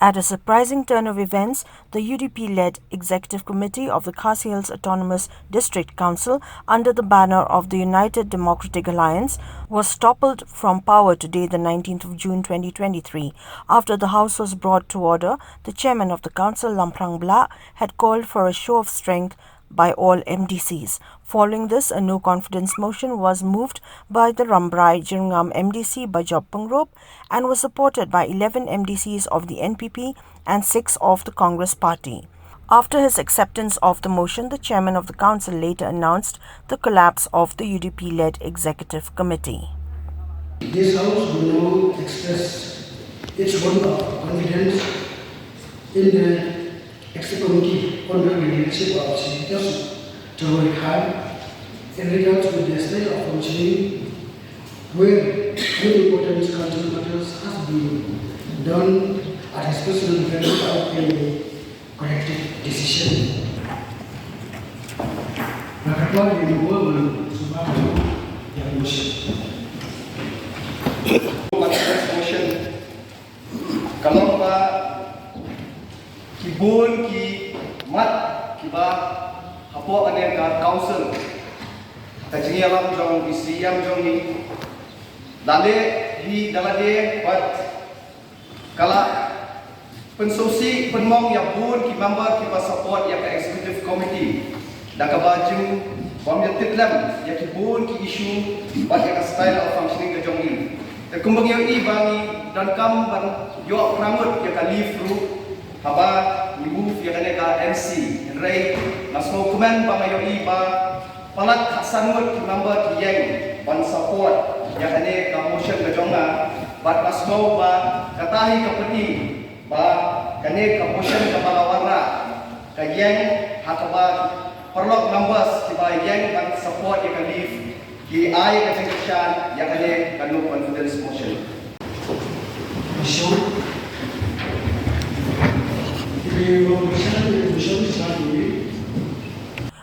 At a surprising turn of events, the UDP-led Executive Committee of the Khasi Hills Autonomous District Council, under the banner of the United Democratic Alliance, was toppled from power today, the 19th of June 2023. After the House was brought to order, the chairman of the council, Lamprang Bla, had called for a show of strength by all MDCs. Following this, a no-confidence motion was moved by the Rambrai Jirngam MDC Bajop Pungrop and was supported by 11 MDCs of the NPP and 6 of the Congress Party. After his acceptance of the motion, the chairman of the council later announced the collapse of the UDP-led executive committee. This House will now express its vote of confidence in the Executive Committee under the leadership of Senator Jawahir Khan in regards with the state of functioning, where many important council matters have been done at his personal level without any corrective decision. Nakatwa di luar sumahu yang motion. Motion. Kalau pa kibun ki mat kiba hapo ane ka council kajingi alam jong isiam jong ni dale hi dalade pat kala pensosi penmong ya bun ki member ki support ya ka executive committee da ka baju bom ya titlam ya ki bun ki issue pat ya ka style of functioning ka jong ni kumbang yo ibangi dan kam ban yo prangut ya ka leave through haba move ya kane ka MC Ray masmo kuman bang yo iba palat khasanut number yang ban support ya kane ka motion ka jonga bat masmo ba katahi ka peti ba kane ka motion ka balawara ka yang hakaba perlok numbers ki ba yang ban support ya ka leave ki ai ka section ya kane ka no confidence motion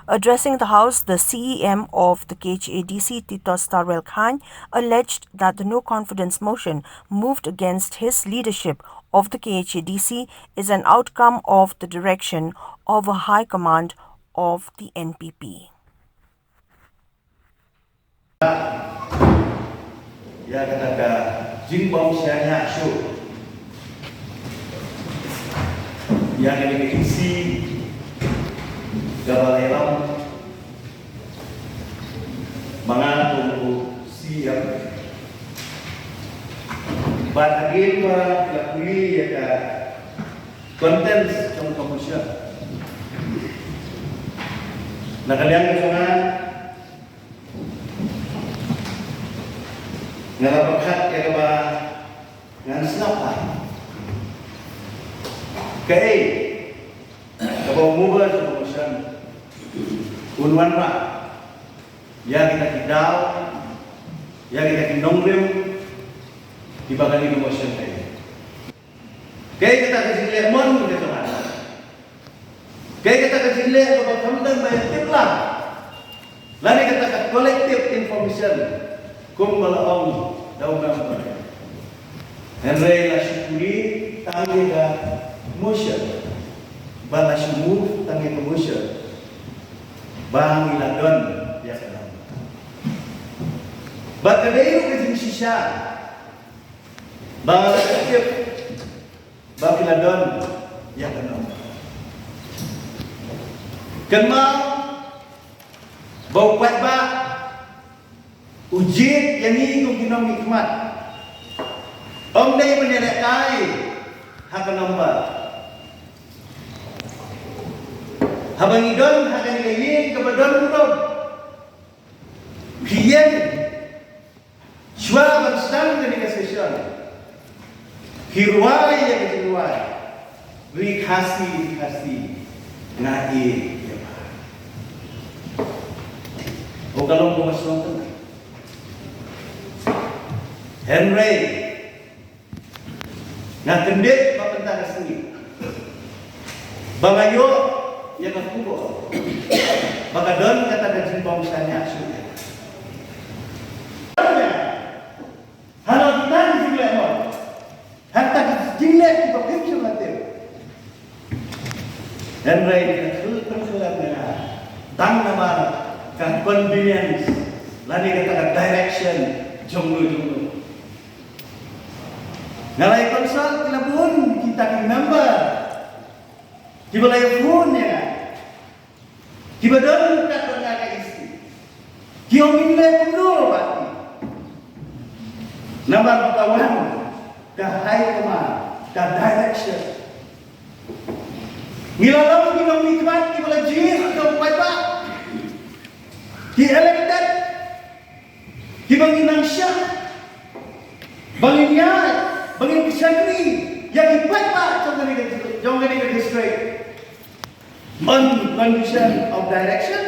Addressing the House, the CEM of the KHADC, Tito Starwell Khan, alleged that the no-confidence motion moved against his leadership of the KHADC is an outcome of the direction of a high command of the NPP. Ya kata Jingbom Syariah Show yang diisi Gabaleram mengandung siap bagian melakui ya konten trong komersial. Nah kalian kesangan ngarapakat ya kaba ngan snapa kay kaba mubah sa promotion unwan pa ya kita kidaw ya kita kinongrim ibagani promotion kay kita kasilya mon kita teman kay kita kasilya kaba kamdan bayatip lang lani kita collective information kung malaong daw member Henry la syukuri tangi ka motion bala syumuf tangi ka motion bang iladon ya kalam bakadayo kasi sisya bala syukip bang iladon ya kalam kenal bau kwat ba ujit yang ini kung ginong hikmat om day menelekay haka nomba habang idon haka nilayin kabadon utob hiyen sywa bansang dari kesesyon hirway ya kejirway rikasi ngai ya ba o kalong bumasong Henry nga kendit mapentang sendiri bangayo yang kubo baka don kata dajin bangsa sudah halau kita di sini mo hatta jingle di bawah kita dan rai terkelatnya tang nama kan convenience lani kata direction jonglu ngalai konsol kita pun kita ke number kita lay phone ya kita don katanya ke istri kita minta penuh pak number kawan ke high command ke direction Milalau kita mikmat kita lajir atau apa? Kita elected, kita bangin syah, bangin nyat, bangin kesagri, yang ibat pak jangan di district. On condition of direction,